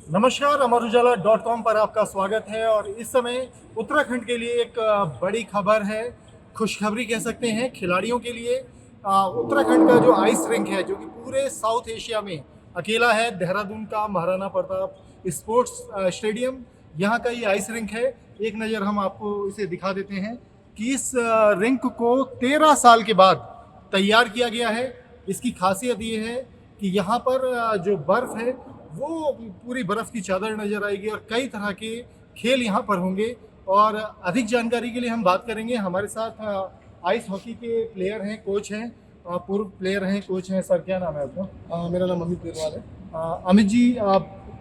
नमस्कार, अमर उजाला.com पर आपका स्वागत है। और इस समय उत्तराखंड के लिए एक बड़ी खबर है, खुशखबरी कह सकते हैं खिलाड़ियों के लिए। उत्तराखंड का जो आइस रिंक है, जो कि पूरे साउथ एशिया में अकेला है, देहरादून का महाराणा प्रताप स्पोर्ट्स स्टेडियम, यहाँ का ये आइस रिंक है। एक नज़र हम आपको इसे दिखा देते हैं कि इस रिंक को 13 साल के बाद तैयार किया गया है। इसकी खासियत ये है कि यहाँ पर जो बर्फ़ है वो पूरी बर्फ़ की चादर नज़र आएगी और कई तरह के खेल यहाँ पर होंगे। और अधिक जानकारी के लिए हम बात करेंगे, हमारे साथ आइस हॉकी के प्लेयर हैं, कोच हैं, पूर्व प्लेयर हैं, कोच हैं। सर, क्या नाम है आपका? मेरा नाम अमित बिरवाल है। अमित जी,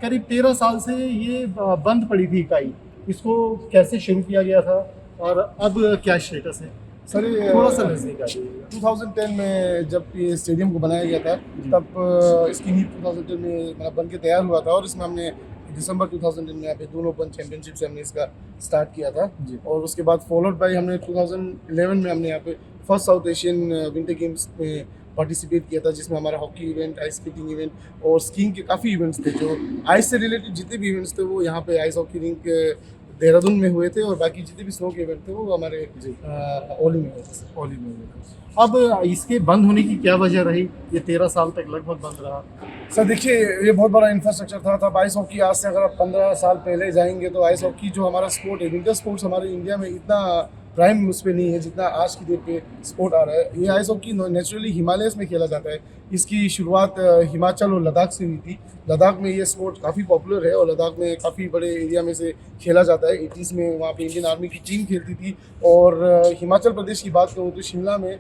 करीब 13 साल से ये बंद पड़ी थी इकाई, इसको कैसे शुरू किया गया था और अब क्या स्टेटस है? सर ये थोड़ा सा नज़दीक आ जाइए। 2010 में जब ये स्टेडियम को बनाया गया था तब इसकी नींव 2010 में मतलब बन के तैयार हुआ था और इसमें हमने दिसंबर 2010 में यहाँ पे दोनों ओपन चैंपियनशिप से हमने इसका स्टार्ट किया था जी। और उसके बाद फॉलोड बाय हमने 2011 में हमने यहाँ पे first south Asian winter games में पार्टिसिपेट किया था, जिसमें हमारा hockey event, ice skating event और स्कीइंग के काफ़ी इवेंट्स थे। जो आइस से रिलेटेड जितने भी इवेंट्स थे वो यहाँ पे आइस हॉकी रिंक देहरादून में हुए थे और बाकी जितने भी स्नो के इवेंट थे वो हमारे ओली में हुए थे। ओली में हुए थे। अब इसके बंद होने की क्या वजह रही? ये 13 साल तक लगभग बंद रहा। सर देखिए, ये बहुत बड़ा इंफ्रास्ट्रक्चर था। तब आइस हॉकी, आज से अगर आप 15 साल पहले जाएंगे तो आइस हॉकी जो हमारा स्पोर्ट है, विंटर स्पोर्ट्स हमारे इंडिया में इतना प्राइम उस पर नहीं है जितना आज की डेट पे स्पोर्ट आ रहा है। ये आइस हॉकी नेचुरली हिमालयस में खेला जाता है। इसकी शुरुआत हिमाचल और लद्दाख से हुई थी। लद्दाख में ये स्पोर्ट काफ़ी पॉपुलर है और लद्दाख में काफ़ी बड़े एरिया में से खेला जाता है। 80s में वहाँ पे इंडियन आर्मी की टीम खेलती थी। और हिमाचल प्रदेश की बात करूँ तो शिमला में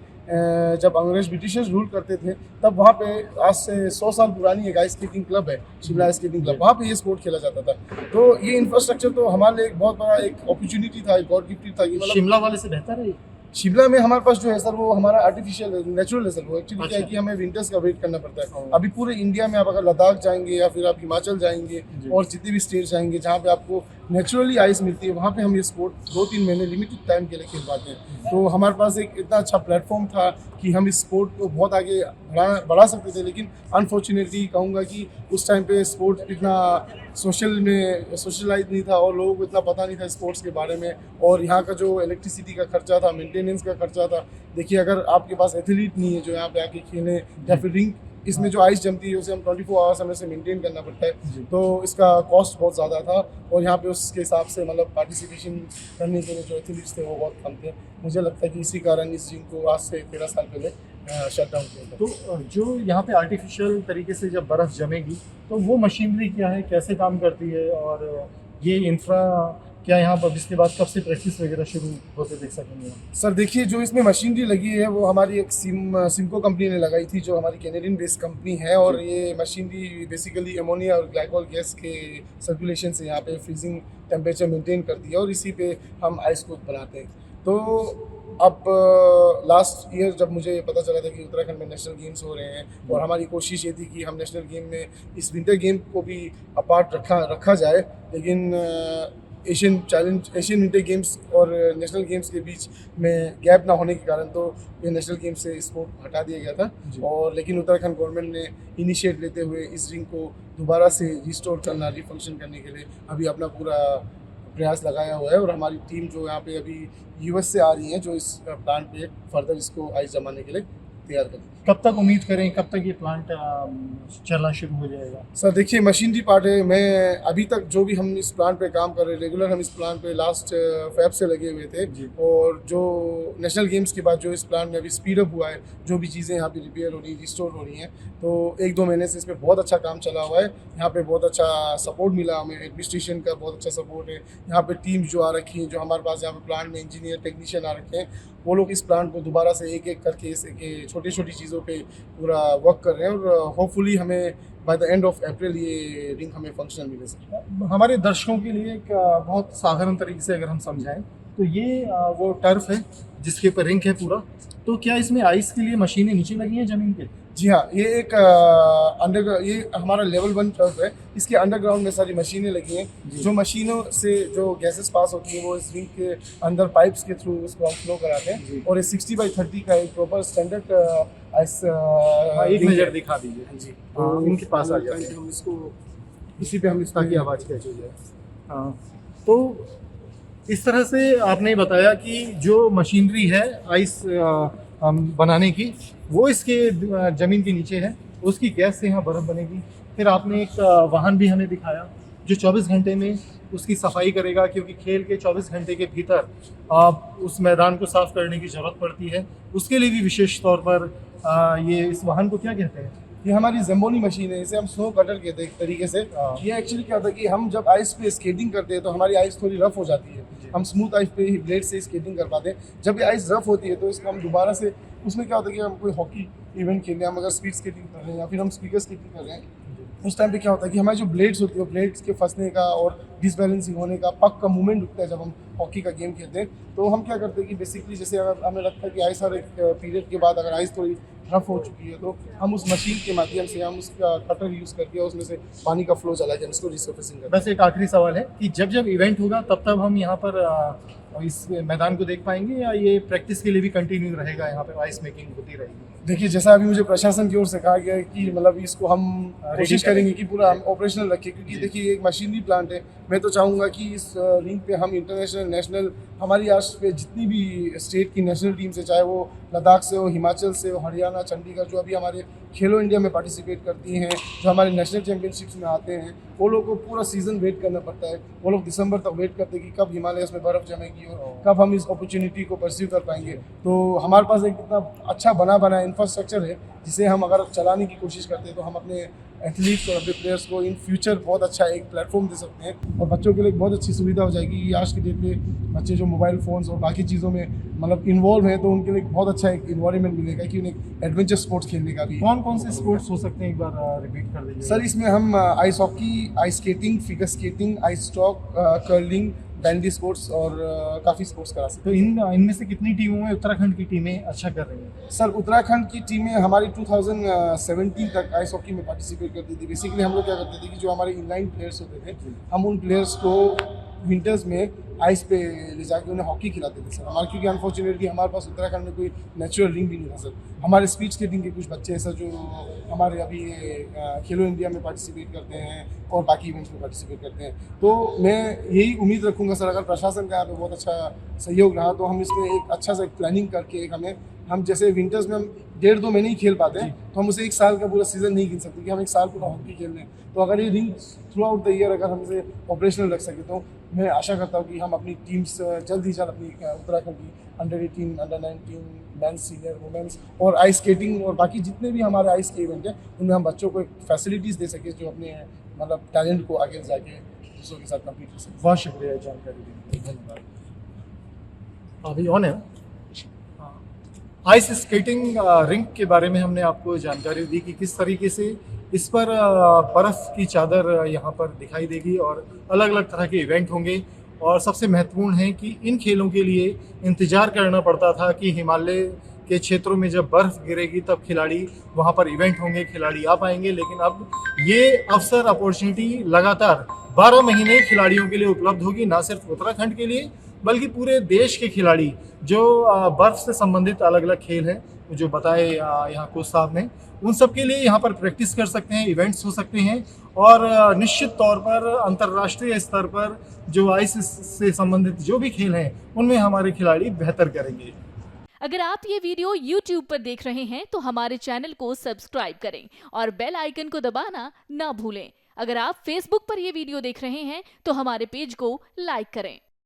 जब अंग्रेज ब्रिटिशर्स रूल करते थे तब वहाँ पे आज से 100 साल पुरानी एक आइस स्केटिंग क्लब है, शिमला आइस स्केटिंग क्लब। वहाँ पे ये स्पोर्ट खेला जाता था। तो ये इंफ्रास्ट्रक्चर तो हमारे लिए एक बहुत बड़ा एक अपॉर्चुनिटी था, एक गॉड गिफ्टेड था। कि शिमला वाले से बेहतर है ये? शिमला में हमारे पास जो है सर वो हमारा आर्टिफिशियल नेचुरल है सर। वो एक्चुअली क्या है अच्छा। कि हमें विंटर्स का वेट करना पड़ता है। ओह। अभी पूरे इंडिया में आप अगर लद्दाख जाएंगे या फिर आप हिमाचल जाएंगे जी। और जितने भी स्टेट जाएंगे जहाँ पे आपको नेचुरली आइस मिलती है, वहाँ पे हम ये स्पोर्ट 2-3 महीने लिमिटेड टाइम के लिए खेल पाते हैं। तो हमारे पास एक इतना अच्छा प्लेटफॉर्म था कि हम इस स्पोर्ट को बहुत आगे बढ़ा सकते थे। लेकिन अनफॉर्चुनेटली कहूँगा कि उस टाइम पे स्पोर्ट इतना सोशलाइज नहीं था और लोगों को इतना पता नहीं था स्पोर्ट्स के बारे में। और यहाँ का जो इलेक्ट्रिसिटी का खर्चा था, मेंटेनेंस का खर्चा था। देखिए, अगर आपके पास एथलीट नहीं है जो यहाँ पे आके खेलें या फिर रिंक, इसमें जो आइस जमती है उसे हम 24 आवर्स हमें से मेंटेन करना पड़ता है। तो इसका कॉस्ट बहुत ज़्यादा था और यहाँ पे उसके हिसाब से मतलब पार्टिसिपेशन करने के लिए जो एथलीट्स थे वो बहुत कम थे। मुझे लगता है कि इसी कारण इस जिम को आज से 13 साल पहले शट डाउन किया था। तो जो यहाँ पे आर्टिफिशियल तरीके से जब बर्फ़ जमेगी तो वो मशीनरी क्या है, कैसे काम करती है, और ये इंफ्रा क्या यहाँ पर इसके बाद कब से प्रैक्टिस वगैरह शुरू होते देख सकेंगे? सर देखिए, जो इसमें मशीनरी लगी है वो हमारी एक सिमको कंपनी ने लगाई थी, जो हमारी कैनेडियन बेस्ड कंपनी है। और ये मशीनरी बेसिकली अमोनिया और ग्लाइकोल गैस के सर्कुलेशन से यहाँ पे फ्रीजिंग टेम्परेचर मेंटेन करती है और इसी पे हम आइस को बनाते हैं। तो अब लास्ट ईयर जब मुझे पता चला था कि उत्तराखंड में नेशनल गेम्स हो रहे हैं और हमारी कोशिश ये थी कि हम नेशनल गेम में इस विंटर गेम को भी अपार्ट रखा जाए, लेकिन एशियन विंटर गेम्स और नेशनल गेम्स के बीच में गैप ना होने के कारण तो ये नेशनल गेम्स से स्पोर्ट हटा दिया गया था। और लेकिन उत्तराखंड गवर्नमेंट ने इनिशिएट लेते हुए इस रिंग को दोबारा से रिस्टोर करना, रिफंक्शन करने के लिए अभी अपना पूरा प्रयास लगाया हुआ है। और हमारी टीम जो यहाँ पे अभी यूएस से आ रही है, जो इस प्लांट पे फर्दर इसको आइस जमाने के लिए तैयार करेंगे। कब तक उम्मीद करें, कब तक ये प्लांट चलना शुरू हो जाएगा? सर देखिए, मशीनरी पार्ट है। मैं अभी तक जो भी हम इस प्लांट पे काम कर रहे हैं रेगुलर, हम इस प्लांट पे लास्ट फेब से लगे हुए थे। और जो नेशनल गेम्स के बाद जो इस प्लांट में अभी स्पीड अप हुआ है, जो भी चीज़ें यहाँ पे रिपेयर हो रही हैं, रिस्टोर हो रही हैं, तो 1-2 महीने से इस पर बहुत अच्छा काम चला हुआ है। यहाँ पे बहुत अच्छा सपोर्ट मिला हमें, एडमिनिस्ट्रेशन का बहुत अच्छा सपोर्ट है। यहाँ पे टीम्स जो आ रखी हैं, जो हमारे पास यहाँ पे प्लांट में इंजीनियर टेक्नीशियन आ रखे हैं, वो लोग इस प्लांट को दोबारा से एक एक करके इस छोटी छोटी चीज़ों पे पूरा वर्क कर रहे हैं। और होपफुली हमें by the end of April ये रिंग हमें फंक्शनल मिले सर। हमारे दर्शकों के लिए एक बहुत साधारण तरीके से अगर हम समझाएं तो ये वो टर्फ है जिसके ऊपर रिंग है पूरा। तो क्या इसमें आइस के लिए मशीनें नीचे लगी हैं ज़मीन पे? जी हाँ, ये एक ये हमारा लेवल 1 टर्फ है। इसके अंडरग्राउंड में सारी मशीनें लगी हैं। जो मशीनों से जो गैसेस पास होती हैं वो इस रिंग के अंदर पाइप्स के थ्रू उसको हम फ्लो कराते हैं। और ये 60x30 का एक प्रॉपर स्टैंडर्ड आइस एक नज़र दिखा दीजिए। जी, इनके पास आ जाते हैं। हम इसको इसी पे हम ताकि आवाज़ कैच हो जाए। हाँ, तो इस तरह से आपने बताया कि जो मशीनरी है आइस बनाने की, वो इसके ज़मीन के नीचे है, उसकी गैस से यहाँ बर्फ़ बनेगी। फिर आपने एक वाहन भी हमें दिखाया जो 24 घंटे में उसकी सफाई करेगा, क्योंकि खेल के 24 घंटे के भीतर आप उस मैदान को साफ़ करने की ज़रूरत पड़ती है। उसके लिए भी विशेष तौर पर ये इस वाहन को क्या कहते हैं? ये हमारी जम्बोनी मशीन है, इसे हम स्नो कटर कहते हैं एक तरीके से। ये एक्चुअली क्या होता है कि हम जब आइस पे स्केटिंग करते हैं तो हमारी आइस थोड़ी रफ हो जाती है, हम स्मूथ आइस पे ही ब्लेड से स्केटिंग कर पाते हैं। जब ये आइस रफ होती है तो इसको हम दोबारा से, उसमें क्या होता है कि हम कोई हॉकी इवेंट खेल रहे हैं, हम अगर स्पीड स्केटिंग कर रहे हैं या फिर हम स्पीकर स्केटिंग कर रहे हैं, उस टाइम पे क्या होता है कि हमारी जो ब्लेड्स होती है, ब्लेड्स के फंसने का और डिसबैलेंसिंग होने का, पक का मूवमेंट रुकता है जब हम हॉकी का गेम खेलते हैं। तो हम क्या करते हैं कि बेसिकली जैसे अगर हमें लगता है कि आइस हर एक पीरियड के बाद अगर आइस थोड़ी रफ हो चुकी है तो हम उस मशीन के माध्यम से हम उसका कटर यूज़ करके उसमें से पानी का फ्लो चला जाए, उसको रिसर्फेसिंग करते हैं। बस एक आखिरी सवाल है कि जब जब इवेंट होगा तब हम यहाँ पर इस मैदान को देख पाएंगे, या ये प्रैक्टिस के लिए भी कंटिन्यू रहेगा, यहाँ पर आइस मेकिंग होती रहेगी? देखिए, जैसा अभी मुझे प्रशासन की ओर से कहा गया है कि मतलब इसको हम कोशिश करेंगे कि पूरा हम ऑपरेशनल रखें, क्योंकि देखिए एक मशीनरी प्लांट है। मैं तो चाहूँगा कि इस रिंग पे हम इंटरनेशनल, नेशनल, हमारी आज पे जितनी भी स्टेट की नेशनल टीम्स है, चाहे वो लद्दाख से हो, हिमाचल से हो, हरियाणा, चंडीगढ़, जो अभी हमारे खेलो इंडिया में पार्टिसिपेट करती हैं, जो हमारे नेशनल चैम्पियनशिप्स में आते हैं, वो लोग को पूरा सीज़न वेट करना पड़ता है। वो लोग दिसंबर तक वेट करते हैं कि कब हिमालय में बर्फ़ जमेगी और कब हम इस अपॉर्चुनिटी को परस्यू कर पाएंगे। तो हमारे पास एक इतना अच्छा बना इंफ्रास्ट्रक्चर है जिसे हम अगर चलाने की कोशिश करते हैं तो हम अपने एथलीट्स और अपने प्लेयर्स को इन फ्यूचर बहुत अच्छा एक प्लेटफॉर्म दे सकते हैं, और बच्चों के लिए एक बहुत अच्छी सुविधा हो जाएगी कि आज की डेट में बच्चे जो मोबाइल फ़ोन्स और बाकी चीज़ों में मतलब इन्वॉल्व हैं, तो उनके लिए बहुत अच्छा एक इन्वायरमेंट मिलेगा कि उन्हें एडवेंचर स्पोर्ट्स खेलने का भी। कौन कौन से स्पोर्ट्स हो सकते हैं, एक बार रिपीट कर दीजिए सर? इसमें हम ice hockey, ice skating, figure skating, ice stock, curling, bandy sports और काफ़ी स्पोर्ट्स करा सकते हैं। तो इनमें से कितनी टीमों में उत्तराखंड की टीमें अच्छा कर रही हैं? सर, उत्तराखंड की टीमें हमारी 2017 तक आइस हॉकी में पार्टिसिपेट करती थी। बेसिकली हम लोग क्या करते थे कि जो हमारे इनलाइन प्लेयर्स होते थे, हम उन प्लेयर्स को विंटर्स में आइस पे ले जाके उन्हें हॉकी खिलाते थे सर। हमारे क्योंकि अनफॉर्चुनेटली हमारे पास उत्तराखंड में कोई नेचुरल रिंग भी नहीं था सर। हमारे स्पीड स्केटिंग के कुछ बच्चे हैं सर जो हमारे अभी खेलो इंडिया में पार्टिसिपेट करते हैं और बाकी इवेंट्स में पार्टिसिपेट करते हैं। तो मैं यही उम्मीद रखूँगा सर, अगर प्रशासन का यहाँ पे बहुत अच्छा सहयोग रहा तो हम इसमें एक अच्छा सा एक प्लानिंग करके एक हम जैसे विंटर्स में हम 1.5-2 महीने ही खेल पाते हैं, तो हम उसे एक साल का पूरा सीजन नहीं खेल सकते कि हम एक साल पूरा हॉकी खेल रहे हैं। तो अगर ये ring through out the year अगर हम इसे ऑपरेशनल रख सके तो मैं आशा करता हूँ कि हम अपनी टीम्स जल्द ही जल्द अपनी उत्तराखंड की अंडर-18, अंडर-19, मेंस, सीनियर, वुमेंस और आइस स्केटिंग और बाकी जितने भी हमारे आइस के इवेंट हैं उनमें हम बच्चों को एक फैसिलिटीज़ दे सकें जो अपने मतलब टैलेंट को आगे जाके दूसरों के साथ कम्पीट कर सकें। बहुत शुक्रिया जानकारी देने के लिए, धन्यवाद। अभी ऑन है आइस स्केटिंग रिंक के बारे में हमने आपको जानकारी दी कि किस तरीके से इस पर बर्फ़ की चादर यहाँ पर दिखाई देगी और अलग अलग तरह के इवेंट होंगे। और सबसे महत्वपूर्ण है कि इन खेलों के लिए इंतज़ार करना पड़ता था कि हिमालय के क्षेत्रों में जब बर्फ़ गिरेगी तब खिलाड़ी वहाँ पर इवेंट होंगे, खिलाड़ी आ पाएंगे। लेकिन अब ये अवसर, अपॉर्चुनिटी लगातार 12 महीने खिलाड़ियों के लिए उपलब्ध होगी, ना सिर्फ उत्तराखंड के लिए बल्कि पूरे देश के खिलाड़ी जो बर्फ़ से संबंधित अलग अलग खेल हैं जो बताए यहाँ कोच साहब ने, उन सब के लिए यहाँ पर प्रैक्टिस कर सकते हैं, इवेंट्स हो सकते हैं और निश्चित तौर पर अंतर्राष्ट्रीय स्तर पर जो आइस से संबंधित जो भी खेल हैं उनमें हमारे खिलाड़ी बेहतर करेंगे। अगर आप ये वीडियो YouTube पर देख रहे हैं तो हमारे चैनल को सब्सक्राइब करें और बेल आइकन को दबाना ना भूलें। अगर आप Facebook पर ये वीडियो देख रहे हैं तो हमारे पेज को लाइक करें।